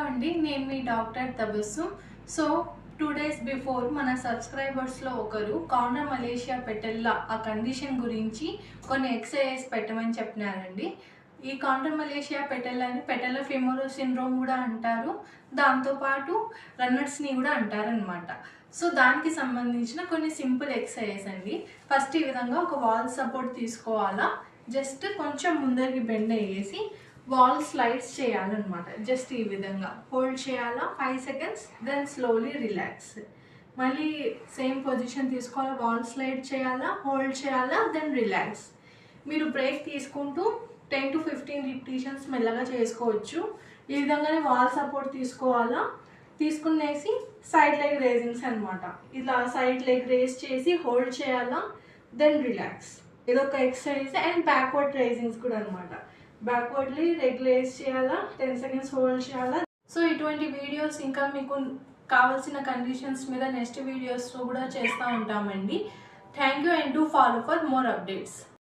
అండి, నేను మీ doctor Tabassum. So 2 days before మన సబ్స్క్రైబర్స్లో ఒకరు కౌంటర్ మలేషియా పెటెల్లా ఆ కండిషన్ గురించి కొన్ని ఎక్సర్సైజెస్ పెట్టమని చెప్పినారండి. ఈ కౌంటర్ మలేషియా పెటెల్లాని పెటెల్లా ఫెమోరల్ సిండ్రోమ్ కూడా అంటారు. దాంతోపాటు రన్నర్స్ని కూడా అంటారనమాట. సో దానికి సంబంధించిన కొన్ని సింపుల్ ఎక్సర్సైజెస్ అండి. ఫస్ట్ ఈ విధంగా ఒక వాల్ సపోర్ట్ తీసుకోవాలా. జస్ట్ కొంచెం ముందరికి బెండ్ అయ్యేసి వాల్ స్లైడ్స్ చేయాలన్నమాట. జస్ట్ ఈ విధంగా హోల్డ్ చేయాలా 5 సెకండ్స్, దెన్ స్లోలీ రిలాక్స్. మళ్ళీ సేమ్ పొజిషన్ తీసుకోవాలా, వాల్ స్లైడ్ చేయాలా, హోల్డ్ చేయాలా, దెన్ రిలాక్స్. మీరు బ్రేక్ తీసుకుంటూ 10 to 15 రిపిటేషన్స్ మెల్లగా చేసుకోవచ్చు. ఈ విధంగానే వాల్ సపోర్ట్ తీసుకోవాలా. తీసుకునేసి సైడ్ లెగ్ రేజింగ్స్ అనమాట. ఇలా సైడ్ లెగ్ రేజ్ చేసి హోల్డ్ చేయాలా, దెన్ రిలాక్స్. ఇదొక ఎక్సర్సైజ్. అండ్ బ్యాక్వర్డ్ రేజింగ్స్ కూడా అనమాట. బ్యాక్వర్డ్లీ లెగ్ రేజ్ చేయాలా, 10 సెకండ్స్ హోల్డ్ చేయాలా. సో ఇటువంటి వీడియోస్ ఇంకా మీకు కావాల్సిన కండిషన్స్ మీద నెక్స్ట్ వీడియోస్లో కూడా చేస్తూ ఉంటామండి. Thank you and do follow for more updates.